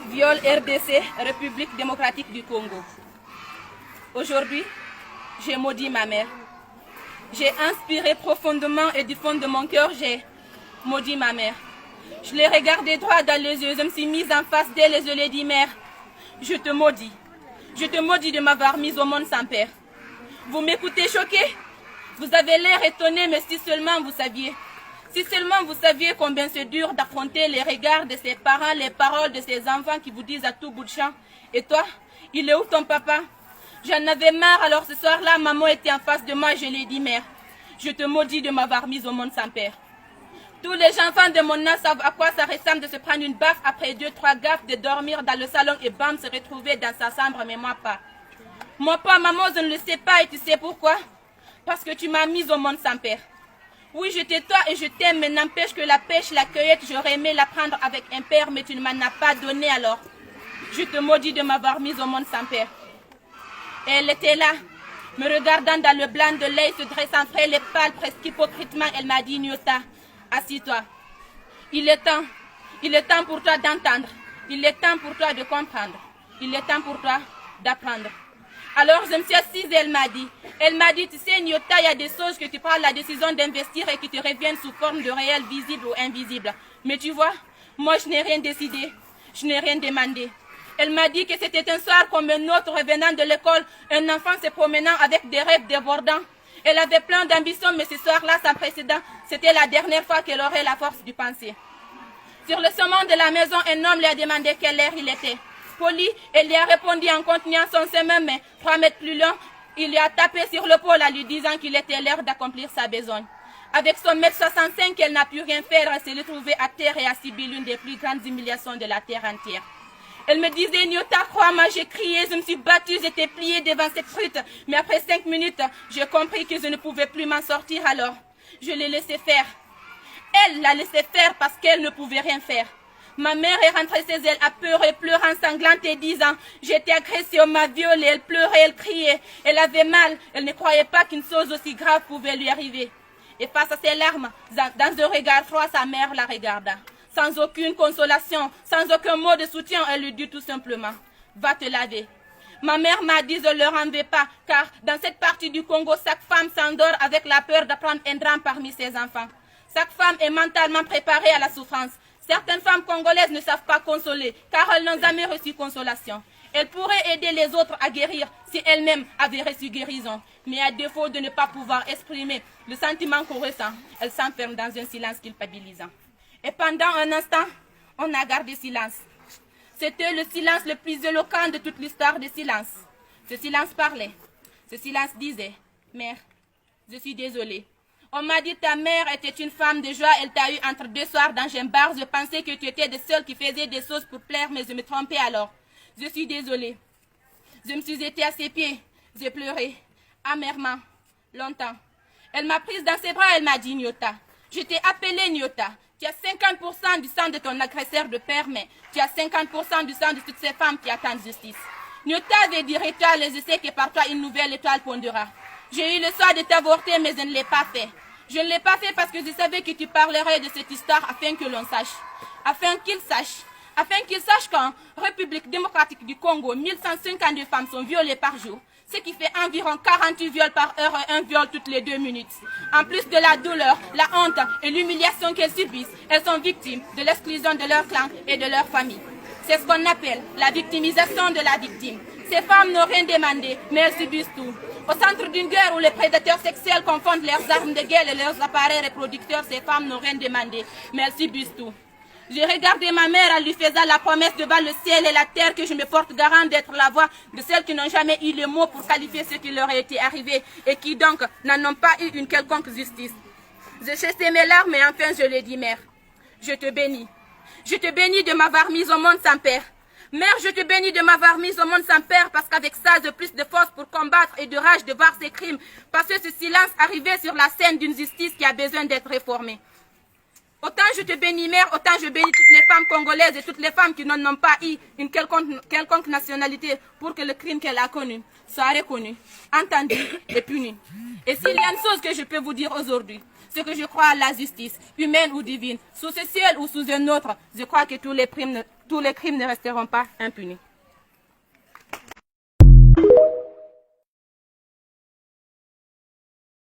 Viol RDC, République démocratique du Congo. Aujourd'hui, j'ai maudit ma mère. J'ai inspiré profondément et du fond de mon cœur, j'ai maudit ma mère. Je l'ai regardée droit dans les yeux, je me suis mise en face d'elle et je lui ai dit, mère, je te maudis. Je te maudis de m'avoir mise au monde sans père. Vous m'écoutez choqué? Vous avez l'air étonné, mais si seulement vous saviez. Si seulement vous saviez combien c'est dur d'affronter les regards de ses parents, les paroles de ses enfants qui vous disent à tout bout de champ. Et toi, il est où ton papa? J'en avais marre, alors ce soir-là, maman était en face de moi et je lui ai dit, mère, je te maudis de m'avoir mise au monde sans père. Tous les enfants de mon âge savent à quoi ça ressemble de se prendre une baffe après 2-3 gaffes, de dormir dans le salon et bam, se retrouver dans sa chambre, mais moi pas. Moi pas, maman, je ne le sais pas et tu sais pourquoi? Parce que tu m'as mise au monde sans père. Oui, je t'ai toi et je t'aime, mais n'empêche que la pêche, la cueillette, j'aurais aimé la prendre avec un père, mais tu ne m'en as pas donné alors. Je te maudis de m'avoir mise au monde sans père. Et elle était là, me regardant dans le blanc de l'œil, se dressant près les pâles, presque hypocritement, elle m'a dit, Nyota, assis-toi. Il est temps pour toi d'entendre. Il est temps pour toi de comprendre. Il est temps pour toi d'apprendre. Alors je me suis assise et elle m'a dit, tu sais Nyota, il y a des choses que tu prends la décision d'investir et qui te reviennent sous forme de réel, visible ou invisible. Mais tu vois, moi je n'ai rien décidé, je n'ai rien demandé. Elle m'a dit que c'était un soir comme un autre revenant de l'école, un enfant se promenant avec des rêves débordants. Elle avait plein d'ambitions, mais ce soir-là, sans précédent, c'était la dernière fois qu'elle aurait la force du penser. Sur le sommet de la maison, un homme lui a demandé quelle heure il était. Poli, elle lui a répondu en continuant son chemin, mais 3 mètres plus loin, il lui a tapé sur l'épaule en lui disant qu'il était l'heure d'accomplir sa besogne. Avec son 1m65, elle n'a pu rien faire, elle s'est retrouvée à terre et a subi l'une des plus grandes humiliations de la terre entière. Elle me disait, Nyota, crois-moi, j'ai crié, je me suis battue, j'étais pliée devant cette frite. Mais après 5 minutes, j'ai compris que je ne pouvais plus m'en sortir alors. Je l'ai laissé faire. Elle l'a laissé faire parce qu'elle ne pouvait rien faire. Ma mère est rentrée chez elle à peur et pleurant, sanglante et disant, j'ai été agressée, on m'a violée, elle pleurait, elle criait. Elle avait mal, elle ne croyait pas qu'une chose aussi grave pouvait lui arriver. Et face à ses larmes, dans un regard froid, sa mère la regarda. Sans aucune consolation, sans aucun mot de soutien, elle lui dit tout simplement, va te laver. Ma mère m'a dit, je ne leur en vais pas, car dans cette partie du Congo, chaque femme s'endort avec la peur d'apprendre un drame parmi ses enfants. Chaque femme est mentalement préparée à la souffrance. Certaines femmes congolaises ne savent pas consoler, car elles n'ont jamais reçu consolation. Elles pourraient aider les autres à guérir si elles-mêmes avaient reçu guérison. Mais à défaut de ne pas pouvoir exprimer le sentiment qu'on ressent, elles s'enferment dans un silence culpabilisant. Et pendant un instant, on a gardé silence. C'était le silence le plus éloquent de toute l'histoire des silences. Ce silence parlait. Ce silence disait, mère, je suis désolée. On m'a dit ta mère était une femme de joie, elle t'a eu entre 2 soirs dans un bar. Je pensais que tu étais de celle qui faisait des choses pour plaire, mais je me trompais alors. Je suis désolée. Je me suis jetée à ses pieds. J'ai pleuré, amèrement, longtemps. Elle m'a prise dans ses bras, elle m'a dit, Nyota, je t'ai appelée Nyota. Tu as 50% du sang de ton agresseur de père, mais tu as 50% du sang de toutes ces femmes qui attendent justice. Nyota veut dire étoile et je sais que par toi une nouvelle étoile pondera. J'ai eu le soin de t'avorter, mais je ne l'ai pas fait. Je ne l'ai pas fait parce que je savais que tu parlerais de cette histoire afin que l'on sache. Afin qu'ils sachent qu'en République démocratique du Congo, 1152 femmes sont violées par jour. Ce qui fait environ 48 viols par heure et un viol toutes les 2 minutes. En plus de la douleur, la honte et l'humiliation qu'elles subissent, elles sont victimes de l'exclusion de leur clan et de leur famille. C'est ce qu'on appelle la victimisation de la victime. Ces femmes n'ont rien demandé, mais elles subissent tout. Au centre d'une guerre où les prédateurs sexuels confondent leurs armes de guerre et leurs appareils reproducteurs, ces femmes n'ont rien demandé, mais elles subissent tout. J'ai regardé ma mère en lui faisant la promesse devant le ciel et la terre que je me porte garant d'être la voix de celles qui n'ont jamais eu les mots pour qualifier ce qui leur a été arrivé et qui donc n'en ont pas eu une quelconque justice. J'ai chassé mes larmes et enfin je lui ai dit, mère, je te bénis. Je te bénis de m'avoir mise au monde sans père. Mère, je te bénis de m'avoir mise au monde sans père parce qu'avec ça, j'ai plus de force pour combattre et de rage de voir ces crimes. Parce que ce silence arrivait sur la scène d'une justice qui a besoin d'être réformée. Autant je te bénis, mère, autant je bénis toutes les femmes congolaises et toutes les femmes qui n'en ont pas eu une quelconque nationalité pour que le crime qu'elle a connu soit reconnu, entendu et puni. Et s'il y a une chose que je peux vous dire aujourd'hui, c'est que je crois à la justice, humaine ou divine, sous ce ciel ou sous un autre, je crois que tous les tous les crimes ne resteront pas impunis.